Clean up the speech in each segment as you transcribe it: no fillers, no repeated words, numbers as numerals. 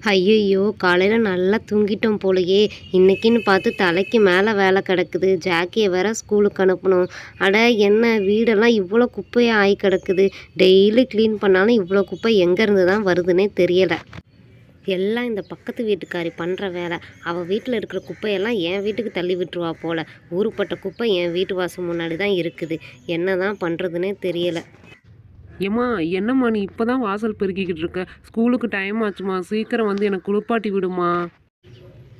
ஐயையோ! காலையில நல்லா தூங்கிட்டோம் போலயே! இன்னைக்குன்னு பார்த்து தலைக்கு மேல வேலை கிடக்குது. ஜாக்கிய வேற ஸ்கூலுக்கு அனுப்பணும். அட என்ன வீடெல்லாம் இவ்வளோ குப்பையா ஆயி கிடக்குது. டெய்லி கிளீன் பண்ணாலும் இவ்வளோ குப்பை எங்கேருந்து தான் வருதுன்னே தெரியல. எல்லாம் இந்த பக்கத்து வீட்டுக்காரி பண்ணுற வேலை. அவள் வீட்டில் இருக்கிற குப்பையெல்லாம் என் வீட்டுக்கு தள்ளி விட்டுருவா போல. ஊருப்பட்ட குப்பை என் வீட்டு வாசல் முன்னாடி தான் இருக்குது. என்ன தான் பண்ணுறதுன்னே தெரியல. ஏம்மா என்னம்மா நீ இப்போ தான் வாசல் பெருக்கிக்கிட்டு இருக்க? ஸ்கூலுக்கு டைம் ஆச்சுமா, சீக்கிரம் வந்து எனக்கு குளிப்பாட்டி விடுமா.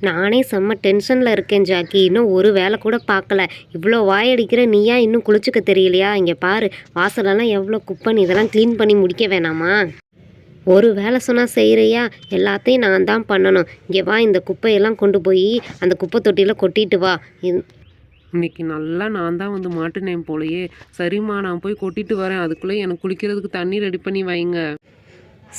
நானே செம்ம டென்ஷனில் இருக்கேன் ஜாக்கி. இன்னும் ஒரு வேலை கூட பார்க்கல. இவ்வளோ வாயடிக்கிற நீயா இன்னும் குளிச்சுக்க தெரியலையா? இங்கே பாரு, வாசலெல்லாம் எவ்வளோ குப்பைன்னு இதெல்லாம் க்ளீன் பண்ணி முடிக்க வேணாமா? ஒரு வேலை சொன்னால் செய்கிறியா? எல்லாத்தையும் நான் தான் பண்ணணும். இங்கே வா, இந்த குப்பையெல்லாம் கொண்டு போய் அந்த குப்பை தொட்டியில் கொட்டிட்டு வா. இன்னைக்கு நல்லா நான் தான் வந்து மாட்டினேன் போலயே. சரிம்மா, நான் போய் கொட்டிட்டு வரேன். அதுக்குள்ளே எனக்கு குளிக்கிறதுக்கு தண்ணி ரெடி பண்ணி வைங்க.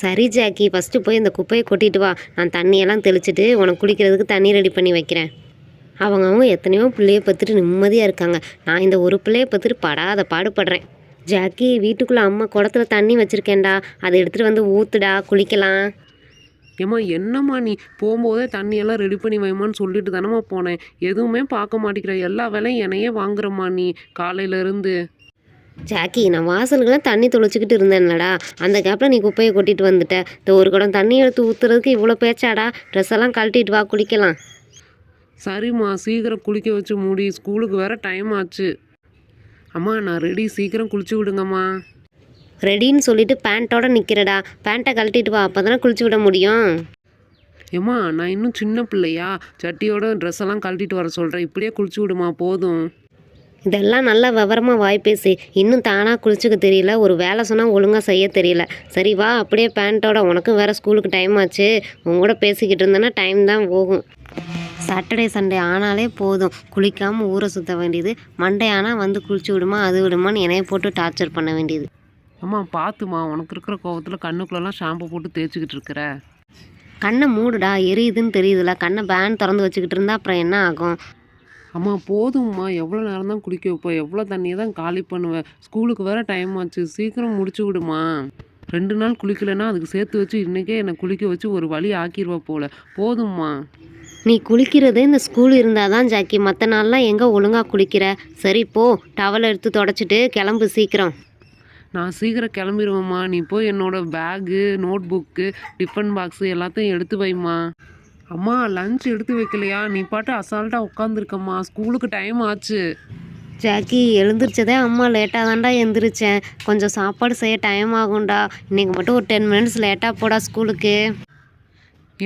சரி ஜாக்கி, ஃபஸ்ட்டு போய் இந்த குப்பையை கொட்டிட்டு வா. நான் தண்ணியெல்லாம் தெளிச்சிட்டு உனக்கு குளிக்கிறதுக்கு தண்ணி ரெடி பண்ணி வைக்கிறேன். அவங்க எத்தனையோ பிள்ளைய பார்த்துட்டு நிம்மதியாக இருக்காங்க. நான் இந்த ஒரு பிள்ளைய பார்த்துட்டு படாத பாடுபடுறேன். ஜாக்கி, வீட்டுக்குள்ளே அம்மா குடத்துல தண்ணி வச்சுருக்கேன்டா, அதை எடுத்துகிட்டு வந்து ஊற்றுடா, குளிக்கலாம். ஏம்மா என்னம்மா நீ போகும்போதே தண்ணியெல்லாம் ரெடி பண்ணி வைமான்னு சொல்லிட்டு தானம்மா போனேன். எதுவுமே பார்க்க மாட்டேங்கிற, எல்லா வேலையும் என்னையே வாங்குறம்மா நீ காலையிலேருந்து. ஜாக்கி, நான் வாசலுக்கெல்லாம் தண்ணி தொளிச்சிக்கிட்டு இருந்தேன்லடா, அந்த கேப்பில் நீ குப்பையை கொட்டிட்டு வந்துட்ட. இந்த ஒரு குடம் தண்ணி எடுத்து ஊற்றுறதுக்கு இவ்வளோ பேச்சாடா? ட்ரெஸ் எல்லாம் கழட்டிட்டு வா, குளிக்கலாம். சரிம்மா, சீக்கிரம் குளிக்க வச்சு மூடி, ஸ்கூலுக்கு வேற டைம் ஆச்சு. அம்மா நான் ரெடி, சீக்கிரம் குளிச்சு விடுங்கம்மா. ரெடின்னு சொல்லிட்டு பேண்ட்டோட நிற்கிறடா. பேண்ட்டை கழட்டிட்டு வா, அப்போ தானே குளிச்சு விட முடியும். ஏம்மா நான் இன்னும் சின்ன பிள்ளையா? சட்டியோட ட்ரெஸ் எல்லாம் கழட்டிட்டு வர சொல்கிறேன். இப்படியே குளிச்சு விடுமா, போதும். இதெல்லாம் நல்லா விவரமாக வாய் பேசு. இன்னும் தானாக குளிச்சுக்க தெரியல, ஒரு வேலை சொன்னால் ஒழுங்காக செய்ய தெரியல. சரி வா, அப்படியே பேண்ட்டோட, உனக்கும் வேறு ஸ்கூலுக்கு டைம் ஆச்சு. உங்கூட பேசிக்கிட்டு இருந்தேன்னா டைம் தான் போகும். சாட்டர்டே சண்டே ஆனாலே போதும், குளிக்காமல் ஊரை சுற்ற வேண்டியது. மண்டே ஆனால் வந்து குளிச்சு விடுமா, அது விடுமான்னு என்னைய போட்டு டார்ச்சர் பண்ண வேண்டியது. அம்மா பார்த்துமா, உனக்கு இருக்கிற கோவத்தில் கண்ணுக்குள்ளெல்லாம் ஷாம்பு போட்டு தேய்ச்சிக்கிட்டு இருக்கிற. கண்ணை மூடுடா, எரியுதுன்னு தெரியுதுல. கண்ணை பேன் திறந்து வச்சுக்கிட்டு இருந்தா அப்புறம் என்ன ஆகும்? அம்மா போதும்மா, எவ்வளோ நேரம் தான் குளிக்க வைப்போம்? எவ்வளோ தண்ணியை தான் காலி பண்ணுவேன்? ஸ்கூலுக்கு வேறு டைம் ஆச்சு, சீக்கிரம் முடிச்சு விடுமா. 2 நாள் குளிக்கலைன்னா அதுக்கு சேர்த்து வச்சு இன்றைக்கே என்னை குளிக்க வச்சு ஒரு வழி ஆக்கிடுவா போல. போதும்மா. நீ குளிக்கிறதே இந்த ஸ்கூல் இருந்தால் தான் ஜாக்கி, மற்ற நாள்லாம் எங்கே ஒழுங்காக குளிக்கிற? சரி போ, டவல் எடுத்து தொடச்சிட்டு கிளம்பு சீக்கிரம். நான் சீக்கிரம் கிளம்பிடுவேம்மா. நீ போய் என்னோடய bag, notebook, tiffin box எல்லாத்தையும் எடுத்து வைம்மா. அம்மா லஞ்ச் எடுத்து வைக்கலையா? நீ பாட்டு அசால்ட்டாக உட்காந்துருக்கம்மா, ஸ்கூலுக்கு டைம் ஆச்சு. ஜாக்கி, எழுந்திரிச்சதே அம்மா லேட்டாக தான்டா எழுந்திரிச்சேன். கொஞ்சம் சாப்பாடு செய்ய டைம் ஆகும்டா. இன்றைக்கி மட்டும் ஒரு 10 மினிட்ஸ் லேட்டாக போடா ஸ்கூலுக்கு.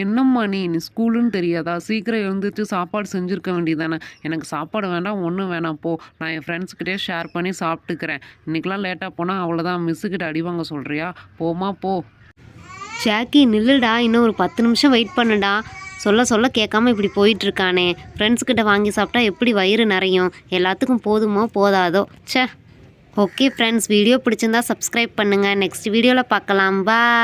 என்னம்மா நீ ஸ்கூலுன்னு தெரியாதா? சீக்கிரம் எழுந்திரிச்சு சாப்பாடு செஞ்சுருக்க வேண்டியதானே. எனக்கு சாப்பாடு வேண்டாம், ஒன்றும் வேணாம், போ. நான் என் ஃப்ரெண்ட்ஸ்கிட்டே ஷேர் பண்ணி சாப்பிட்டுக்கிறேன். இன்றைக்கெலாம் லேட்டாக போனால் அவ்வளோதான், மிஸ்ஸுக்கிட்ட அடி வாங்க சொல்கிறியா? போமா போ. ஜாக்கி நில்லுடா, இன்னும் ஒரு 10 நிமிஷம் வெயிட் பண்ணுடா. சொல்ல சொல்ல கேட்காம இப்படி போயிட்டுருக்கானே. ஃப்ரெண்ட்ஸ்கிட்ட வாங்கி சாப்பிட்டா எப்படி வயிறு நிறையும்? எல்லாத்துக்கும் போதுமோ போதாதோ. ச்சே. ஓகே ஃப்ரெண்ட்ஸ், வீடியோ பிடிச்சிருந்தா சப்ஸ்கிரைப் பண்ணுங்கள். நெக்ஸ்ட் வீடியோவில் பார்க்கலாம். பாய்.